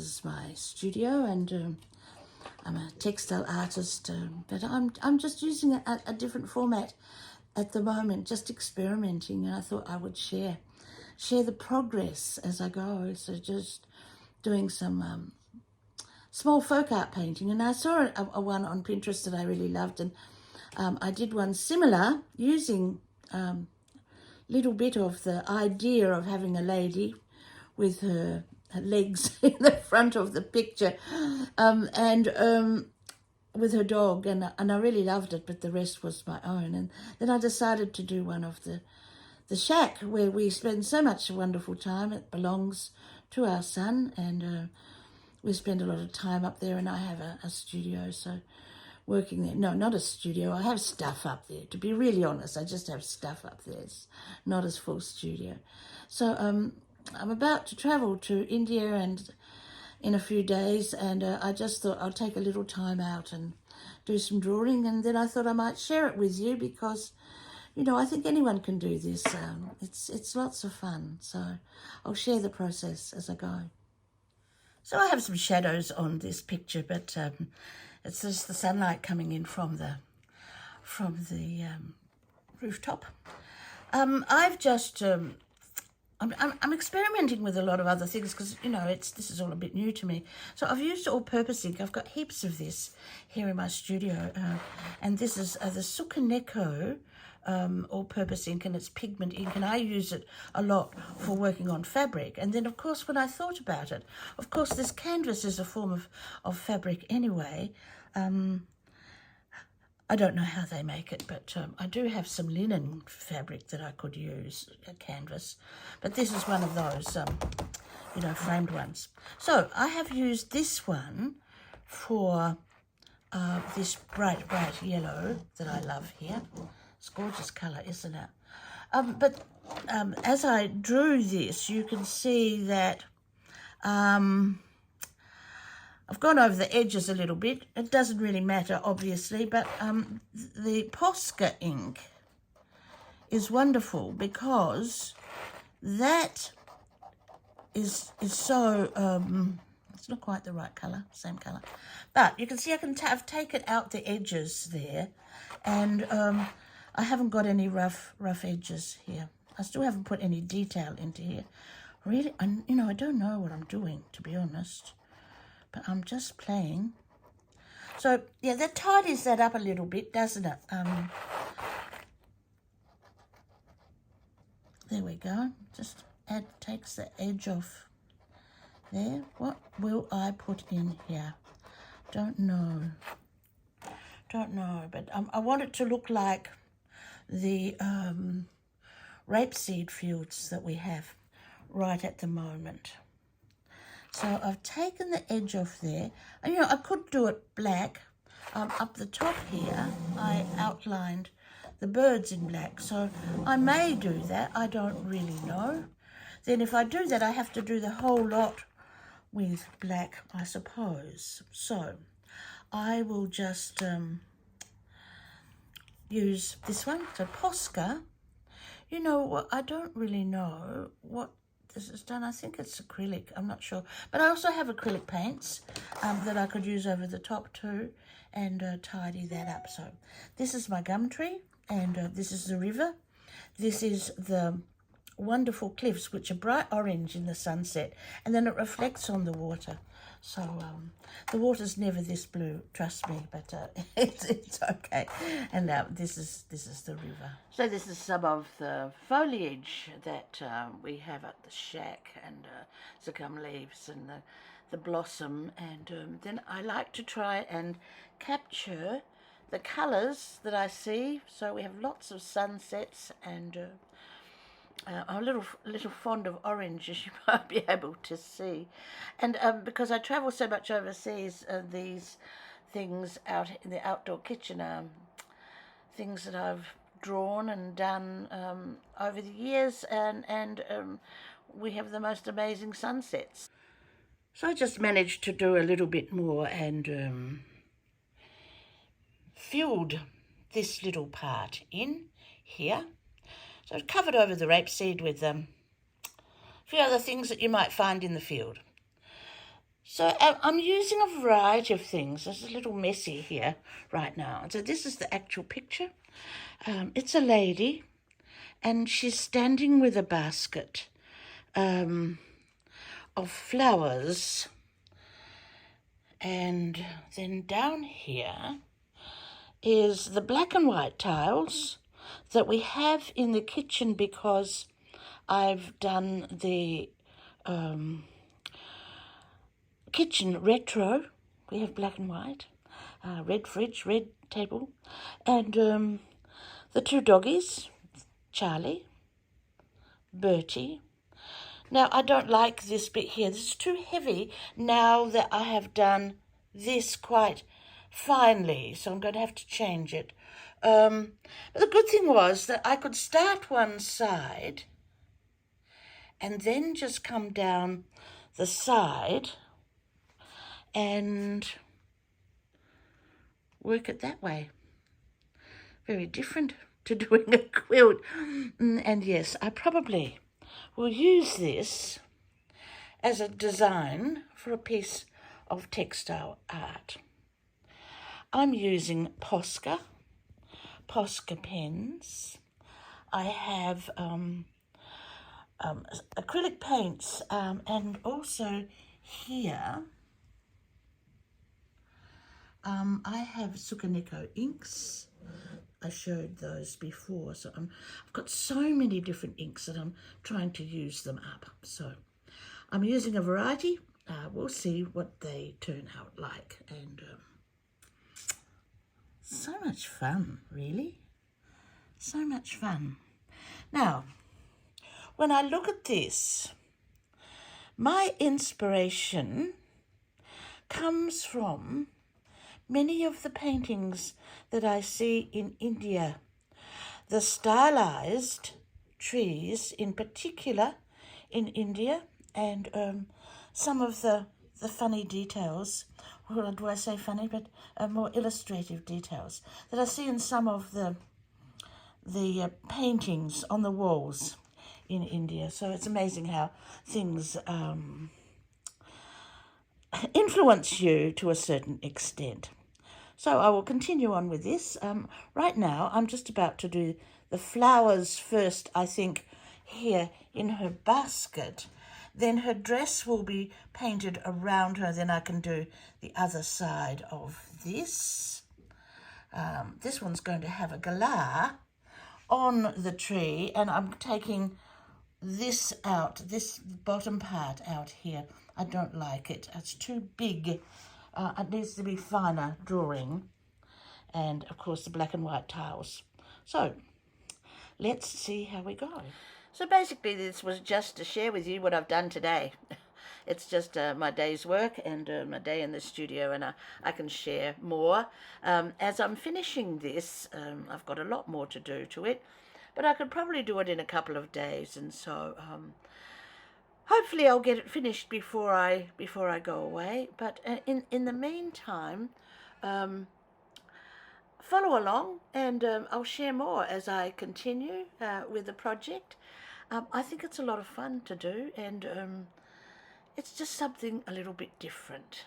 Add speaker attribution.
Speaker 1: is my studio, and I'm a textile artist, but I'm just using a different format at the moment, just experimenting, and I thought I would share the progress as I go. So just doing some small folk art painting, and I saw a one on Pinterest that I really loved, and I did one similar using little bit of the idea of having a lady with her legs in the front of the picture, and with her dog, and I really loved it, but the rest was my own. And then I decided to do one of the shack where we spend so much wonderful time. It belongs to our son, and we spend a lot of time up there, and I have a studio, so working there. No, not a studio. I have stuff up there. To be really honest, I just have stuff up there. It's not as full studio. So I'm about to travel to India and in a few days, and I just thought I'll take a little time out and do some drawing, and then I thought I might share it with you because, you know, I think anyone can do this. It's lots of fun, so I'll share the process as I go. So I have some shadows on this picture, but it's just the sunlight coming in from the rooftop. I've just I'm experimenting with a lot of other things because, you know, this is all a bit new to me. So I've used all-purpose ink. I've got heaps of this here in my studio, and this is the Sukaneko all-purpose ink, and it's pigment ink, and I use it a lot for working on fabric. And then, of course, when I thought about it, of course, this canvas is a form of fabric anyway. I don't know how they make it, but I do have some linen fabric that I could use, a canvas. But this is one of those, you know, framed ones. So I have used this one for this bright yellow that I love here. It's a gorgeous colour, isn't it? But as I drew this, you can see that I've gone over the edges a little bit. It doesn't really matter, obviously, but the Posca ink is wonderful because that is so, it's not quite the right colour, same colour. But you can see I've taken out the edges there, and I haven't got any rough edges here. I still haven't put any detail into here. Really, you know, I don't know what I'm doing, to be honest. But I'm just playing. So, yeah, that tidies that up a little bit, doesn't it? There we go. Just takes the edge off there. What will I put in here? Don't know. But I want it to look like the rapeseed fields that we have right at the moment. So I've taken the edge off there. And, you know, I could do it black. Up the top here, I outlined the birds in black. So I may do that. I don't really know. Then if I do that, I have to do the whole lot with black, I suppose. So I will just use this one. So Posca, you know what, I don't really know what this is done. I think it's acrylic, I'm not sure. But I also have acrylic paints that I could use over the top too and tidy that up. So this is my gum tree, and this is the river. This is the wonderful cliffs, which are bright orange in the sunset, and then it reflects on the water. So the water's never this blue, trust me, but it's okay. And this is the river. So this is some of the foliage that we have at the shack, and Zakam leaves and the blossom. And then I like to try and capture the colours that I see. So we have lots of sunsets, and I'm a little fond of orange, as you might be able to see. And because I travel so much overseas, these things out in the outdoor kitchen are things that I've drawn and done over the years, and we have the most amazing sunsets. So I just managed to do a little bit more and filled this little part in here. So I've covered over the rapeseed with a few other things that you might find in the field. So I'm using a variety of things. It's a little messy here right now. So this is the actual picture. It's a lady, and she's standing with a basket of flowers. And then down here is the black and white tiles that we have in the kitchen because I've done the kitchen retro. We have black and white, red fridge, red table, and the two doggies, Charlie, Bertie. Now, I don't like this bit here. This is too heavy now that I have done this quite finely, so I'm going to have to change it. But the good thing was that I could start one side and then just come down the side and work it that way. Very different to doing a quilt. And yes, I probably will use this as a design for a piece of textile art. I'm using Posca pens. I have acrylic paints, and also here I have Sukaneko inks. I showed those before, so I've got so many different inks that I'm trying to use them up. So I'm using a variety. We'll see what they turn out like. And so much fun, really. So much fun. Now, when I look at this, my inspiration comes from many of the paintings that I see in India. The stylized trees in particular in India, and some of the funny details, or do I say funny, but more illustrative details that I see in some of the paintings on the walls in India. So it's amazing how things influence you to a certain extent. So I will continue on with this. Right now, I'm just about to do the flowers first, I think, here in her basket. Then her dress will be painted around her. Then I can do the other side of this. This one's going to have a galah on the tree, and I'm taking this out, this bottom part out here. I don't like it. It's too big. It needs to be finer drawing, and of course the black and white tiles. So let's see how we go. So basically this was just to share with you what I've done today. It's just my day's work and my day in the studio, and I can share more. As I'm finishing this, I've got a lot more to do to it, but I could probably do it in a couple of days, and so hopefully I'll get it finished before I go away. But in the meantime, follow along, and I'll share more as I continue with the project. I think it's a lot of fun to do, and it's just something a little bit different.